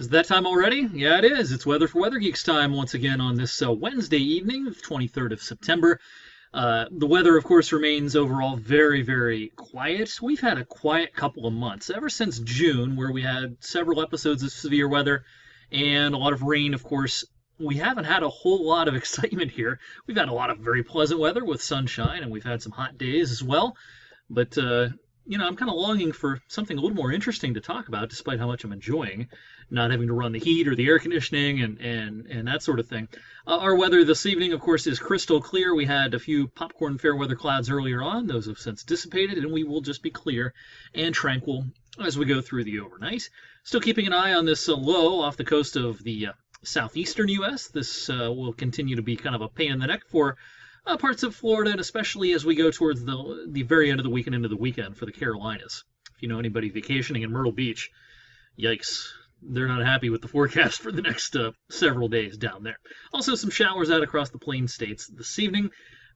Is that time already? Yeah, it is. It's Weather for Weather Geeks time once again on this Wednesday evening, the 23rd of September. The weather, of course, remains overall very, very quiet. We've had a quiet couple of months, ever since June, where we had several episodes of severe weather and a lot of rain, of course. We haven't had a whole lot of excitement here. We've had a lot of very pleasant weather with sunshine, and we've had some hot days as well. But I'm kind of longing for something a little more interesting to talk about, despite how much I'm enjoying not having to run the heat or the air conditioning and that sort of thing. Our weather this evening, of course, is crystal clear. We had a few popcorn fair weather clouds earlier on. Those have since dissipated, and we will just be clear and tranquil as we go through the overnight. Still keeping an eye on this low off the coast of the southeastern U.S. This will continue to be kind of a pain in the neck for parts of Florida, and especially as we go towards the very end of the week and into the weekend for the Carolinas. If you know anybody vacationing in Myrtle Beach, yikes. They're not happy with the forecast for the next several days down there. Also, some showers out across the Plain States this evening,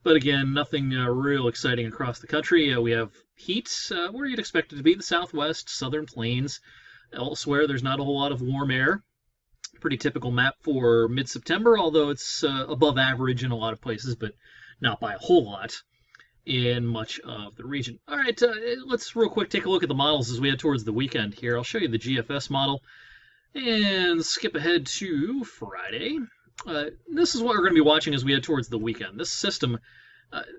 but again, nothing real exciting across the country. We have heat where you'd expect it to be, the southwest, southern plains. Elsewhere, there's not a whole lot of warm air. Pretty typical map for mid-September, although it's above average in a lot of places, but not by a whole lot in much of the region. All right, let's real quick take a look at the models as we head towards the weekend here. I'll show you the GFS model and skip ahead to Friday. This is what we're going to be watching as we head towards the weekend. This system,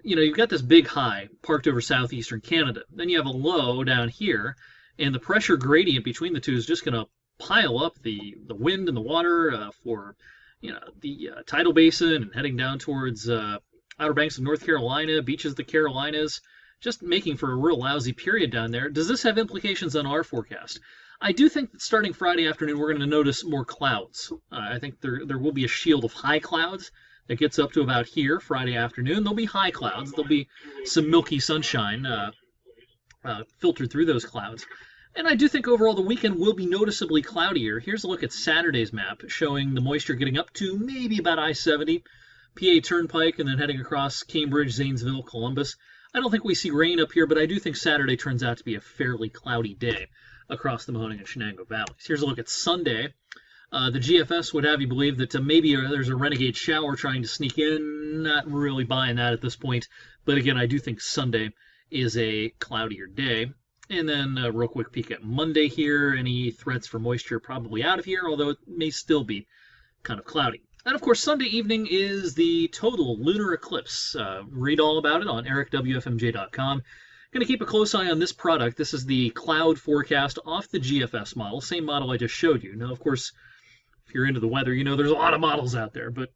you've got this big high parked over southeastern Canada. Then you have a low down here, and the pressure gradient between the two is just going to pile up the wind and the water for the tidal basin and heading down towards Outer Banks of North Carolina, beaches of the Carolinas, just making for a real lousy period down there. Does this have implications on our forecast? I do think that starting Friday afternoon, we're going to notice more clouds. I think there will be a shield of high clouds that gets up to about here Friday afternoon. There'll be high clouds. There'll be some milky sunshine filtered through those clouds. And I do think overall the weekend will be noticeably cloudier. Here's a look at Saturday's map showing the moisture getting up to maybe about I-70, PA Turnpike, and then heading across Cambridge, Zanesville, Columbus. I don't think we see rain up here, but I do think Saturday turns out to be a fairly cloudy day across the Mahoning and Shenango valleys. Here's a look at Sunday. The GFS would have you believe that maybe there's a renegade shower trying to sneak in. Not really buying that at this point. But again, I do think Sunday is a cloudier day. And then a real quick peek at Monday here. Any threats for moisture probably out of here, although it may still be kind of cloudy. And of course, Sunday evening is the total lunar eclipse. Read all about it on ericwfmj.com. Going to keep a close eye on this product. This is the cloud forecast off the GFS model, same model I just showed you. Now, of course, if you're into the weather, there's a lot of models out there, but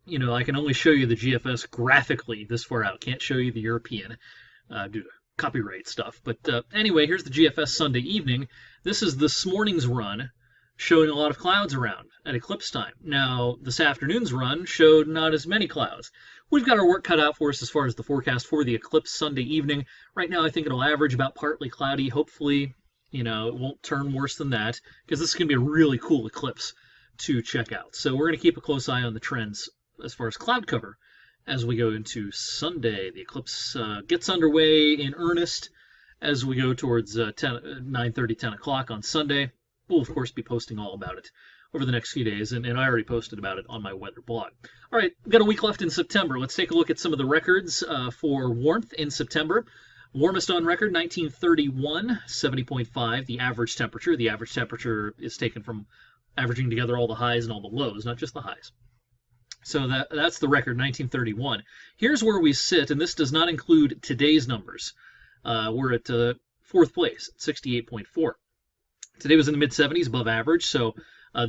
I can only show you the GFS graphically this far out. Can't show you the European due to copyright stuff. But anyway, here's the GFS Sunday evening. This is this morning's run showing a lot of clouds around at eclipse time. Now, this afternoon's run showed not as many clouds. We've got our work cut out for us as far as the forecast for the eclipse Sunday evening. Right now, I think it'll average about partly cloudy. Hopefully, it won't turn worse than that, because this is going to be a really cool eclipse to check out. So we're going to keep a close eye on the trends as far as cloud cover as we go into Sunday. The eclipse gets underway in earnest as we go towards 9:30, 10 o'clock on Sunday. We'll, of course, be posting all about it over the next few days, and I already posted about it on my weather blog. All right, we've got a week left in September. Let's take a look at some of the records for warmth in September. Warmest on record, 1931, 70.5, the average temperature. The average temperature is taken from averaging together all the highs and all the lows, not just the highs. So that's the record, 1931. Here's where we sit, and this does not include today's numbers. We're at fourth place, 68.4. Today was in the mid-70s, above average, so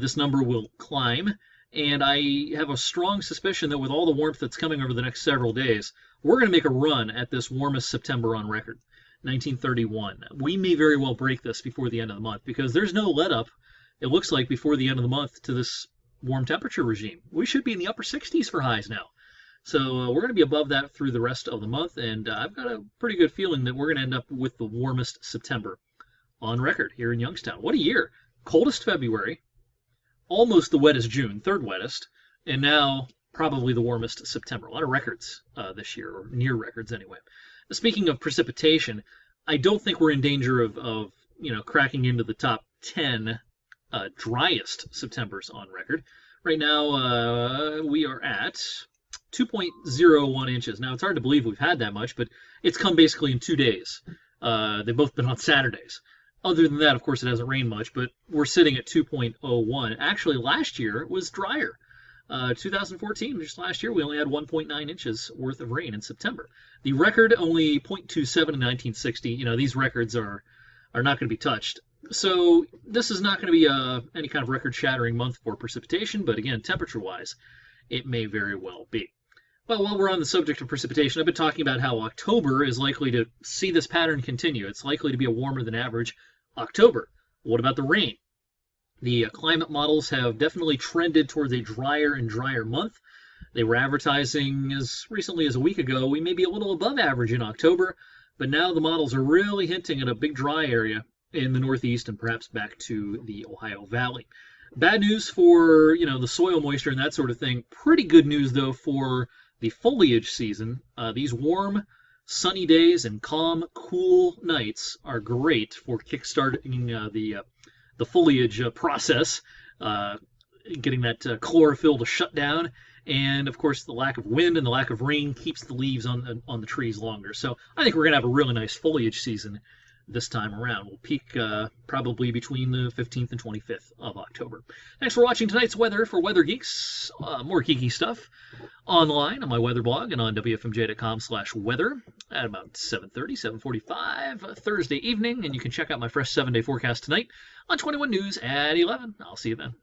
this number will climb. And I have a strong suspicion that with all the warmth that's coming over the next several days, we're going to make a run at this warmest September on record, 1931. We may very well break this before the end of the month, because there's no let-up, it looks like, before the end of the month to this warm temperature regime. We should be in the upper 60s for highs now. So we're going to be above that through the rest of the month, and I've got a pretty good feeling that we're going to end up with the warmest September on record here in Youngstown. What a year. Coldest February, almost the wettest June, third wettest, and now probably the warmest September. A lot of records this year, or near records anyway. Speaking of precipitation, I don't think we're in danger of cracking into the top 10 driest Septembers on record. Right now, we are at 2.01 inches. Now, it's hard to believe we've had that much, but it's come basically in 2 days. They've both been on Saturdays. Other than that, of course, it hasn't rained much, but we're sitting at 2.01. Actually, last year it was drier. 2014, just last year, we only had 1.9 inches worth of rain in September. The record only 0.27 in 1960. You know, these records are not going to be touched. So this is not going to be any kind of record-shattering month for precipitation, but again, temperature-wise, it may very well be. Well, while we're on the subject of precipitation, I've been talking about how October is likely to see this pattern continue. It's likely to be a warmer than average October. What about the rain? The climate models have definitely trended towards a drier and drier month. They were advertising as recently as a week ago we may be a little above average in October, but now the models are really hinting at a big dry area in the Northeast and perhaps back to the Ohio Valley. Bad news for, the soil moisture and that sort of thing. Pretty good news, though, for the foliage season. These warm, sunny days and calm, cool nights are great for kickstarting the foliage process, getting that chlorophyll to shut down. And, of course, the lack of wind and the lack of rain keeps the leaves on the trees longer. So I think we're going to have a really nice foliage season this time around. We'll peak probably between the 15th and 25th of October. Thanks for watching tonight's weather for Weather Geeks. More geeky stuff online on my weather blog and on wfmj.com/weather at about 7:30, 7:45 Thursday evening. And you can check out my fresh 7-day forecast tonight on 21 News at 11. I'll see you then.